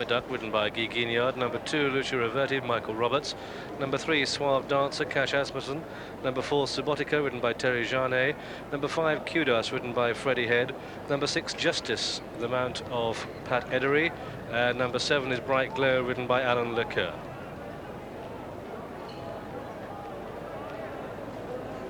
Duck, ridden by Guy Guignard. Number 2, Lucia Reverti, Michael Roberts. Number 3, Suave Dancer, Cash Asmussen. Number 4, Subotica, ridden by Terry Jarnet. Number 5, Kudos, ridden by Freddie Head. Number 6, Justice, the mount of Pat Edery. Number 7 is Bright Glow, ridden by Alan Lecoeur.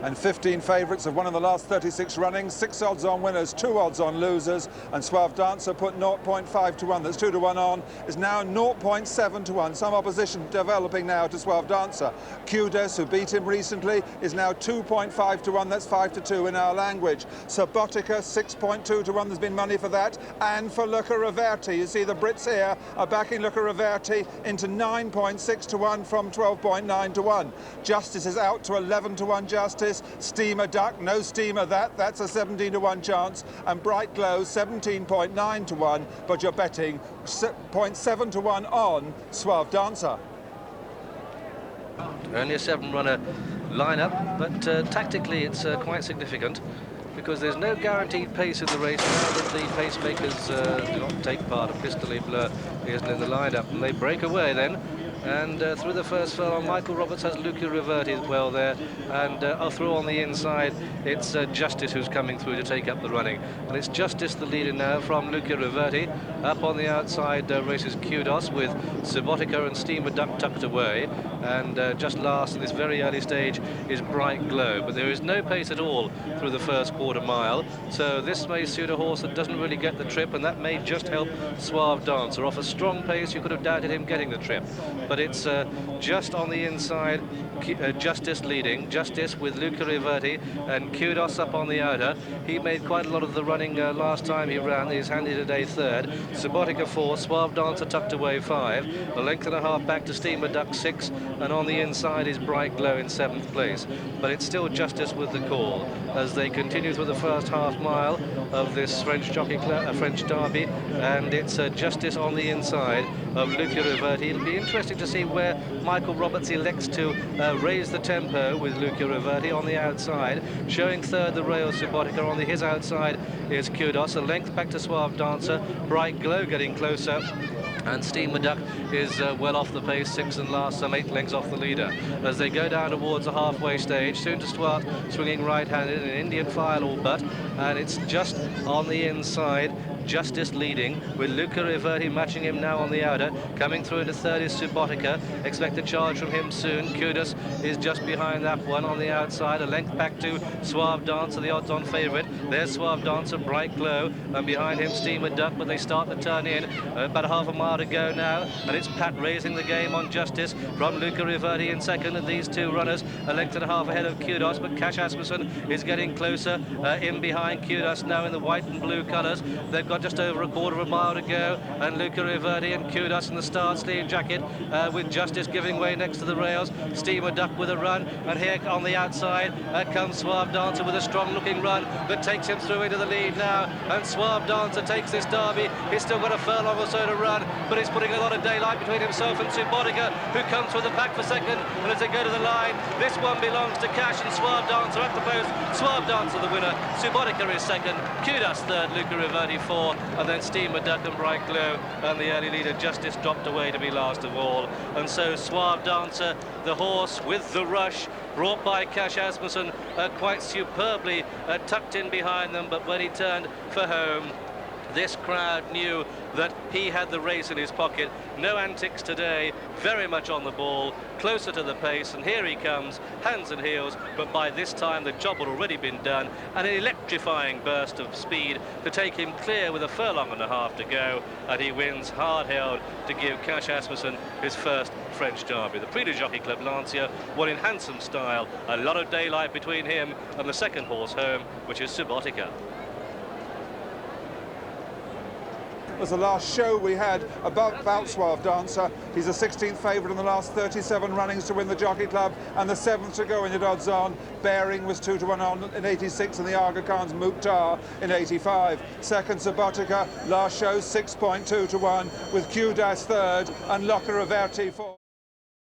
And 15 favourites have won in the last 36 runnings, 6 odds on winners, 2 odds on losers, and Suave Dancer put 0.5 to 1, that's 2 to 1 on, is now 0.7 to 1. Some opposition developing now to Suave Dancer. Kudos, who beat him recently, is now 2.5 to 1, that's 5 to 2 in our language. Subotica, 6.2 to 1, there's been money for that, and for Lucia Reverti. You see the Brits here are backing Lucia Reverti into 9.6 to 1 from 12.9 to 1. Justice is out to 11 to 1, Justice. Steamer Duck, no steamer that's a 17 to 1 chance, and Bright Glow 17.9 to 1, but you're betting 0.7 to 1 on Suave Dancer. Only a 7-runner lineup, but tactically it's quite significant, because there's no guaranteed pace in the race now that the pacemakers do not take part. A Pistole Bleu isn't in the lineup, and they break away then. And through the first furlong, Michael Roberts has Lucia Reverti as well there, and through on the inside it's Justice who's coming through to take up the running, and it's Justice the leader now from Lucia Reverti. Up on the outside races Kudos with Subotica and Steamer Duck tucked away, and just last in this very early stage is Bright Glow, but there is no pace at all through the first quarter mile, so this may suit a horse that doesn't really get the trip, and that may just help Suave Dancer. Off a strong pace, you could have doubted him getting the trip, but it's just on the inside, Justice leading, Justice with Lucia Reverti and Kudos up on the outer. He made quite a lot of the running last time he ran. He's handy today third. Subotica 4, Suave Dancer tucked away 5, a length and a half back to Steamer Duck 6, and on the inside is Bright Glow in 7th place. But it's still Justice with the call as they continue through the first half mile of this French Jockey-Club, French Derby, and it's Justice on the inside of Lucia Reverti. It'll be interesting to see where Michael Roberts elects to raise the tempo with Lucia Reverti on the outside. Showing third the Rail Subotica, on his outside is Kudos, a length back to Suave Dancer, Bright Glow getting closer, and Steamer Duck is well off the pace, 6th and last, some 8 lengths off the leader. As they go down towards the halfway stage, soon to start swinging right-handed, an Indian file all but, and it's just on the inside, Justice leading, with Lucia Reverti matching him now on the outer. Coming through into third is Subotica. Expect a charge from him soon. Kudos is just behind that one on the outside. A length back to Suave Dancer, the odds-on favourite. There's Suave Dancer, Bright Glow, and behind him Steamer Duck, but they start to turn in. About a half a mile to go now, and it's Pat raising the game on Justice from Lucia Reverti in second, and these two runners a length and a half ahead of Kudos, but Cash Asmussen is getting closer in behind Kudos now in the white and blue colours. They've got just over a quarter of a mile to go, and Lucia Reverti and Kudos in the start sleeve jacket, with Justice giving way next to the rails. Steamer Duck with a run, and here on the outside comes Suave Dancer with a strong looking run that takes him through into the lead now, and Suave Dancer takes this derby. He's still got a furlong or so to run, but he's putting a lot of daylight between himself and Subotica, who comes with the pack for second, and as they go to the line, this one belongs to Cash and Suave Dancer at the post. Suave Dancer the winner, Subotica is second, Kudos third, Lucia Reverti 4, and then Steamer Duck and Bright Glow, and the early leader Justice dropped away to be last of all. And so Suave Dancer, the horse with the rush, brought by Cash Asmussen, quite superbly tucked in behind them, but when he turned for home, this crowd knew that he had the race in his pocket. No antics today, very much on the ball, closer to the pace, and here he comes, hands and heels, but by this time the job had already been done, and an electrifying burst of speed to take him clear with a furlong and a half to go, and he wins hard-held to give Cash Asmussen his first French Derby. The Prix du Jockey-Club Lancia won in handsome style, a lot of daylight between him and the second horse home, which is Subotica. Was the last show we had about Suave Dancer. He's a 16th favourite in the last 37 runnings to win the Jockey Club, and the 7th to go in at odds on. Bearing was 2 to 1 on in 86, and the Aga Khan's Mukhtar in 85. Second Subotica, last show 6.2 to 1, with Kudos third and Lucia Reverti 4.